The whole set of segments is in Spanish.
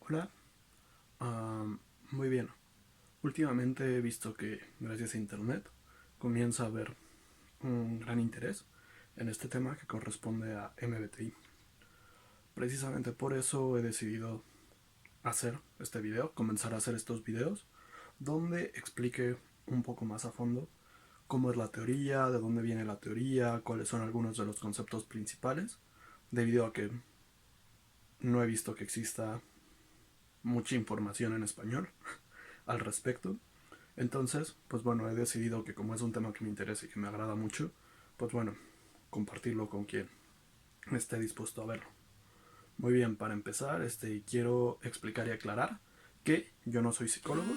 Hola. Am, Muy bien. Últimamente he visto que gracias a Internet comienza a haber un gran interés en este tema que corresponde a MBTI. Precisamente por eso he decidido hacer este video, comenzar a hacer estos videos donde explique un poco más a fondo cómo es la teoría, de dónde viene la teoría, cuáles son algunos de los conceptos principales, debido a que no he visto que exista mucha información en español al respecto. Entonces, pues bueno, he decidido que como es un tema que me interesa y que me agrada mucho, pues bueno, compartirlo con quien esté dispuesto a verlo. Muy bien, para empezar, quiero explicar y aclarar que yo no soy psicólogo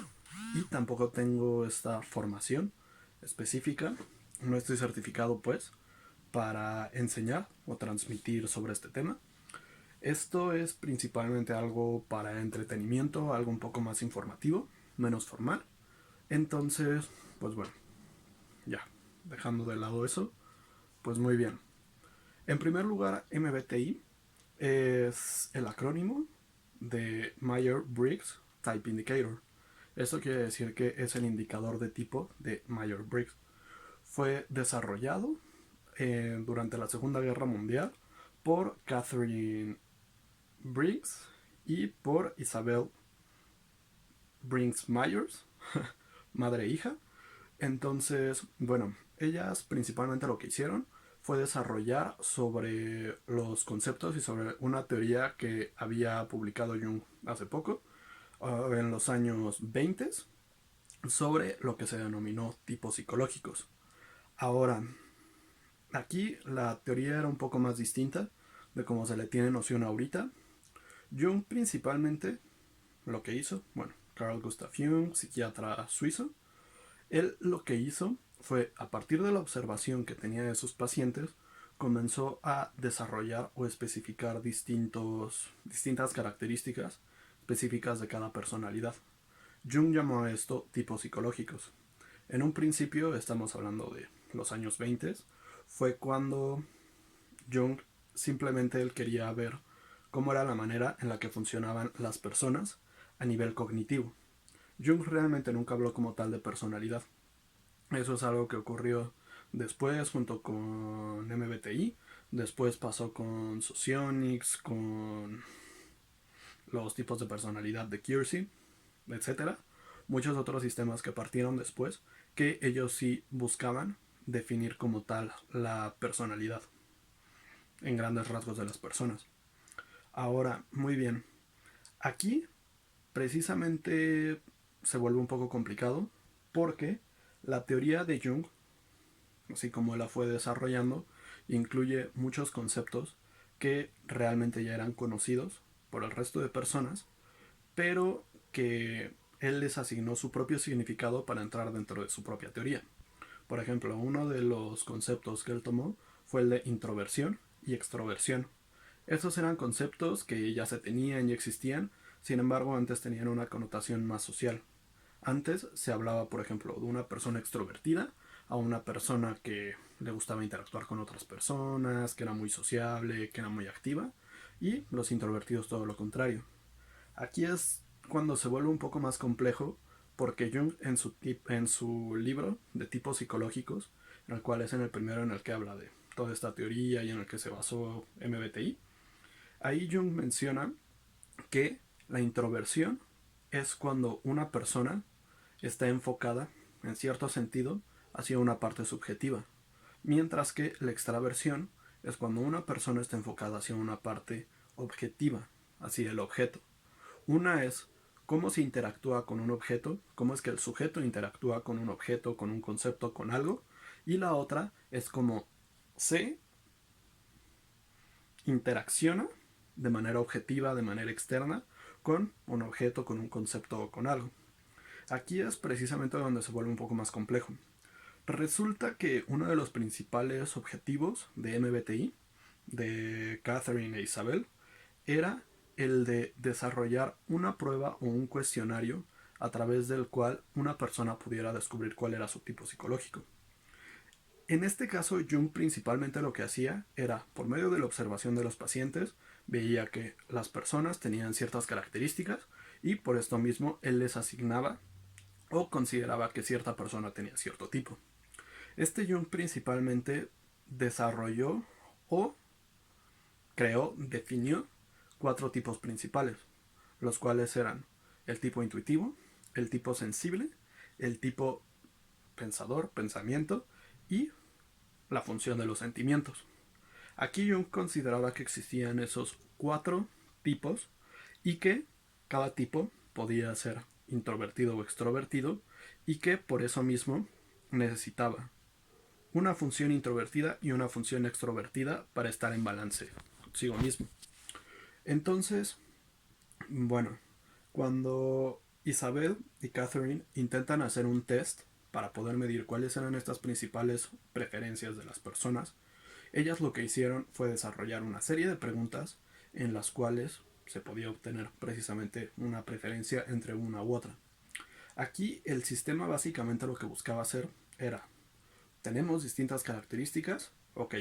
y tampoco tengo esta formación específica. No estoy certificado, pues, para enseñar o transmitir sobre este tema. Esto es principalmente algo para entretenimiento, algo un poco más informativo, menos formal. Entonces, pues bueno, ya, dejando de lado eso, pues muy bien. En primer lugar, MBTI es el acrónimo de Myers-Briggs Type Indicator. Esto quiere decir que es el indicador de tipo de Myers-Briggs. Fue desarrollado durante la Segunda Guerra Mundial por Catherine Briggs y por Isabel Briggs Myers, madre e hija. Entonces, bueno, ellas principalmente lo que hicieron fue desarrollar sobre los conceptos y sobre una teoría que había publicado Jung hace poco, en los años 20, sobre lo que se denominó tipos psicológicos. Ahora, aquí la teoría era un poco más distinta de cómo se le tiene noción ahorita. Jung principalmente lo que hizo, bueno, Carl Gustav Jung, psiquiatra suizo, él lo que hizo fue, a partir de la observación que tenía de sus pacientes, comenzó a desarrollar o especificar distintas características específicas de cada personalidad. Jung llamó a esto tipos psicológicos. En un principio, estamos hablando de los años 20, fue cuando Jung simplemente él quería ver cómo era la manera en la que funcionaban las personas a nivel cognitivo. Jung realmente nunca habló como tal de personalidad. Eso es algo que ocurrió después junto con MBTI. Después pasó con Socionics, con los tipos de personalidad de Kiersey, etcétera. Muchos otros sistemas que partieron después, que ellos sí buscaban definir como tal la personalidad en grandes rasgos de las personas. Ahora, muy bien, aquí precisamente se vuelve un poco complicado porque la teoría de Jung, así como la fue desarrollando, incluye muchos conceptos que realmente ya eran conocidos por el resto de personas, pero que él les asignó su propio significado para entrar dentro de su propia teoría. Por ejemplo, uno de los conceptos que él tomó fue el de introversión y extroversión. Estos eran conceptos que ya se tenían y existían, sin embargo antes tenían una connotación más social. Antes se hablaba, por ejemplo, de una persona extrovertida a una persona que le gustaba interactuar con otras personas, que era muy sociable, que era muy activa, y los introvertidos todo lo contrario. Aquí es cuando se vuelve un poco más complejo porque Jung en su libro de tipos psicológicos, en el cual es en el primero en el que habla de toda esta teoría y en el que se basó MBTI, ahí Jung menciona que la introversión es cuando una persona está enfocada, en cierto sentido, hacia una parte subjetiva, mientras que la extraversión es cuando una persona está enfocada hacia una parte objetiva, hacia el objeto. Una es cómo se interactúa con un objeto, cómo es que el sujeto interactúa con un objeto, con un concepto, con algo, y la otra es cómo se interacciona de manera objetiva, de manera externa, con un objeto, con un concepto o con algo. Aquí es precisamente donde se vuelve un poco más complejo. Resulta que uno de los principales objetivos de MBTI, de Catherine e Isabel, era el de desarrollar una prueba o un cuestionario a través del cual una persona pudiera descubrir cuál era su tipo psicológico. En este caso, Jung principalmente lo que hacía era, por medio de la observación de los pacientes, veía que las personas tenían ciertas características y por esto mismo él les asignaba o consideraba que cierta persona tenía cierto tipo. Este Jung principalmente desarrolló o definió 4 tipos principales, los cuales eran el tipo intuitivo, el tipo sensible, el tipo pensador, pensamiento y la función de los sentimientos. Aquí Jung consideraba que existían esos 4 tipos y que cada tipo podía ser introvertido o extrovertido y que por eso mismo necesitaba una función introvertida y una función extrovertida para estar en balance consigo mismo. Entonces, bueno, cuando Isabel y Catherine intentan hacer un test para poder medir cuáles eran estas principales preferencias de las personas, ellas lo que hicieron fue desarrollar una serie de preguntas en las cuales se podía obtener precisamente una preferencia entre una u otra. Aquí el sistema básicamente lo que buscaba hacer era, tenemos distintas características, ok,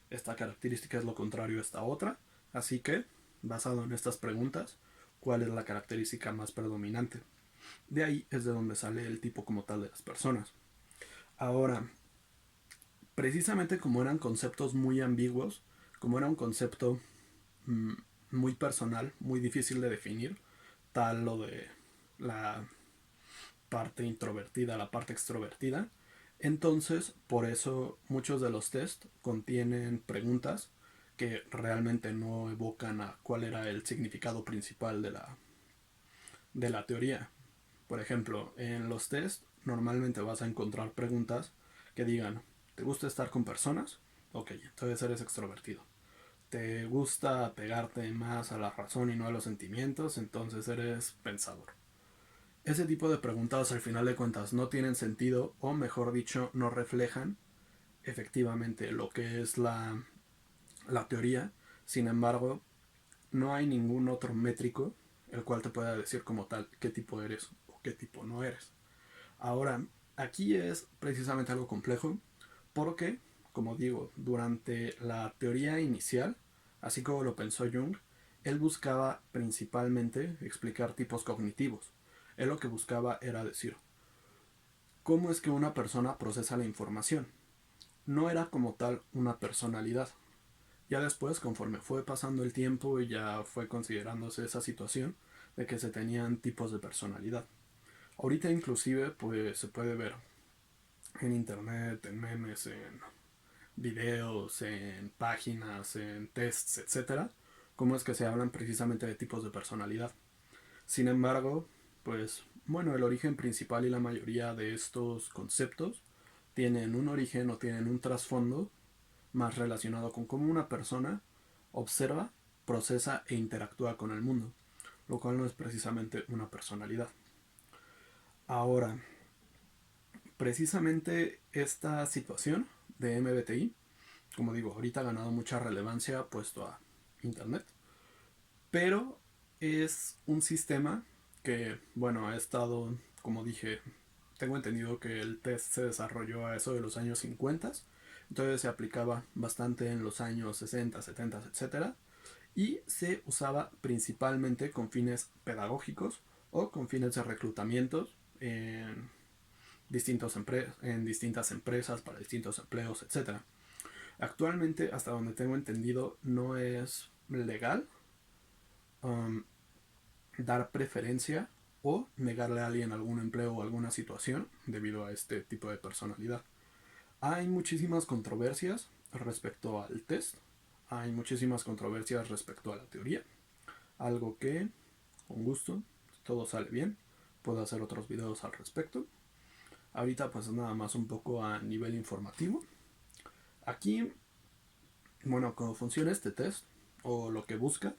esta característica es lo contrario a esta otra, así que, basado en estas preguntas, ¿cuál es la característica más predominante? De ahí es de donde sale el tipo como tal de las personas. Ahora, precisamente como eran conceptos muy ambiguos, como era un concepto muy personal, muy difícil de definir, tal lo de la parte introvertida, la parte extrovertida, entonces por eso muchos de los test contienen preguntas que realmente no evocan a cuál era el significado principal de la teoría. Por ejemplo, en los test normalmente vas a encontrar preguntas que digan, ¿te gusta estar con personas? Ok, entonces eres extrovertido. ¿Te gusta pegarte más a la razón y no a los sentimientos? Entonces eres pensador. Ese tipo de preguntas al final de cuentas no tienen sentido o mejor dicho no reflejan efectivamente lo que es la teoría. Sin embargo, no hay ningún otro métrico el cual te pueda decir como tal qué tipo eres o qué tipo no eres. Ahora, aquí es precisamente algo complejo porque, como digo, durante la teoría inicial, así como lo pensó Jung, él buscaba principalmente explicar tipos cognitivos. Él lo que buscaba era decir, ¿cómo es que una persona procesa la información? No era como tal una personalidad. Ya después, conforme fue pasando el tiempo y ya fue considerándose esa situación de que se tenían tipos de personalidad. Ahorita inclusive pues se puede ver en internet, en memes, en videos, en páginas, en tests, etcétera, cómo es que se hablan precisamente de tipos de personalidad. Sin embargo, pues bueno, el origen principal y la mayoría de estos conceptos tienen un origen o tienen un trasfondo más relacionado con cómo una persona observa, procesa e interactúa con el mundo, lo cual no es precisamente una personalidad. Ahora, precisamente esta situación de MBTI, como digo, ahorita ha ganado mucha relevancia puesto a Internet, pero es un sistema que, bueno, ha estado, como dije, tengo entendido que el test se desarrolló a eso de los años 50, entonces se aplicaba bastante en los años 60, 70, etcétera, y se usaba principalmente con fines pedagógicos o con fines de reclutamiento en, en distintas empresas para distintos empleos, etcétera. Actualmente, hasta donde tengo entendido, no es legal um, dar preferencia o negarle a alguien algún empleo o alguna situación debido a este tipo de personalidad. Hay muchísimas controversias respecto al test, hay muchísimas controversias respecto a la teoría, algo que, con gusto, si todo sale bien, puedo hacer otros videos al respecto. Ahorita pues nada más un poco a nivel informativo. Aquí, bueno, cómo funciona este test, o lo que busca,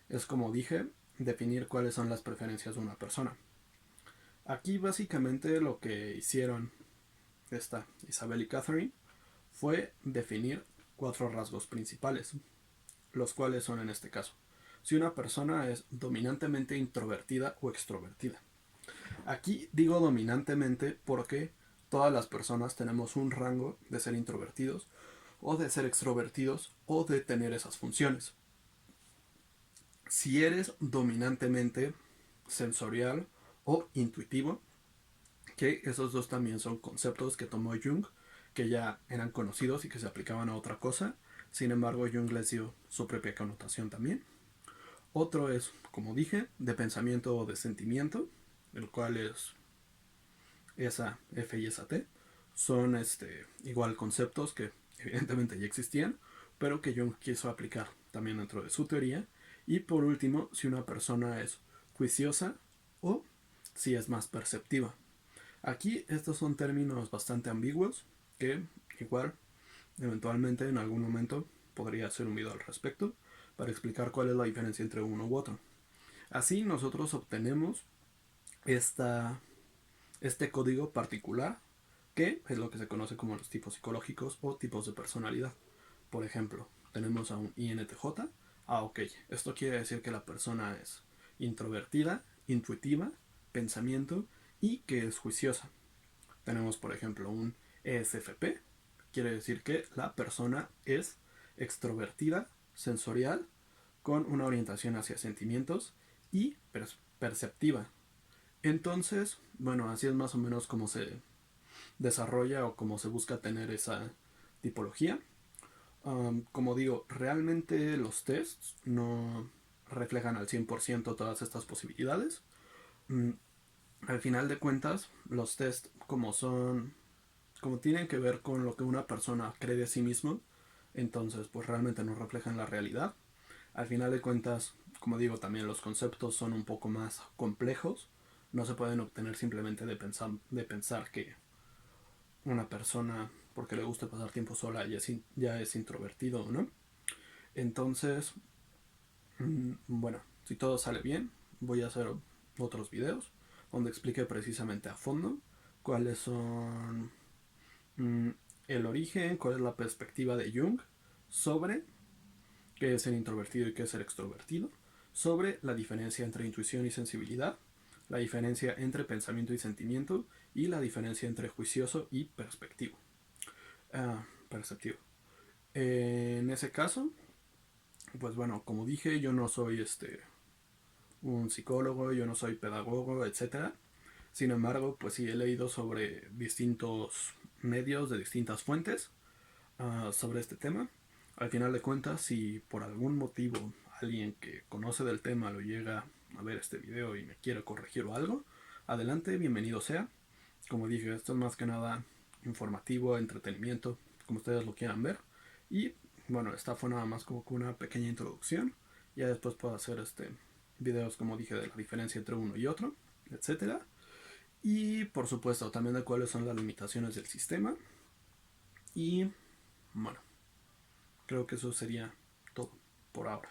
es como dije, definir cuáles son las preferencias de una persona. Aquí básicamente lo que hicieron esta Isabel y Catherine fue definir 4 rasgos principales, los cuales son en este caso, si una persona es dominantemente introvertida o extrovertida. Aquí digo dominantemente porque todas las personas tenemos un rango de ser introvertidos o de ser extrovertidos o de tener esas funciones. si eres dominantemente sensorial o intuitivo, que esos dos también son conceptos que tomó Jung, que ya eran conocidos y que se aplicaban a otra cosa. Sin embargo, Jung les dio su propia connotación también. Otro es, como dije, de pensamiento o de sentimiento, el cual es esa F y esa T. Son igual conceptos que evidentemente ya existían, pero que Jung quiso aplicar también dentro de su teoría. Y por último, si una persona es juiciosa o si es más perceptiva. Aquí estos son términos bastante ambiguos que igual eventualmente en algún momento podría hacer un video al respecto para explicar cuál es la diferencia entre uno u otro. Así nosotros obtenemos este código particular que es lo que se conoce como los tipos psicológicos o tipos de personalidad. Por ejemplo, tenemos a un INTJ. Ok, esto quiere decir que la persona es introvertida, intuitiva, pensamiento y que es juiciosa. Tenemos, por ejemplo, un ESFP. Quiere decir que la persona es extrovertida, sensorial, con una orientación hacia sentimientos y perceptiva. Entonces, bueno, así es más o menos como se desarrolla o como se busca tener esa tipología. Como digo, realmente los tests no reflejan al 100% todas estas posibilidades. Al final de cuentas, los tests como tienen que ver con lo que una persona cree de sí mismo, entonces pues realmente no reflejan la realidad. Al final de cuentas, como digo, también los conceptos son un poco más complejos. No se pueden obtener simplemente de pensar que una persona, porque le gusta pasar tiempo sola, ya es introvertido o no. Entonces, bueno, si todo sale bien, voy a hacer otros videos donde explique precisamente a fondo cuáles son el origen, cuál es la perspectiva de Jung sobre qué es ser introvertido y qué es ser extrovertido, sobre la diferencia entre intuición y sensibilidad, la diferencia entre pensamiento y sentimiento y la diferencia entre juicioso y perspectivo. Perceptivo. En ese caso, pues bueno, como dije, yo no soy un psicólogo, yo no soy pedagogo, etcétera. Sin embargo, pues sí he leído sobre distintos medios de distintas fuentes sobre este tema. Al final de cuentas, si por algún motivo alguien que conoce del tema lo llega a ver este video y me quiere corregir o algo, adelante, bienvenido sea. Como dije, esto es más que nada informativo, entretenimiento, como ustedes lo quieran ver. Y bueno, esta fue nada más como que una pequeña introducción. Ya después puedo hacer videos, como dije, de la diferencia entre uno y otro, etcétera. Y por supuesto también de cuáles son las limitaciones del sistema. Y bueno, creo que eso sería todo por ahora.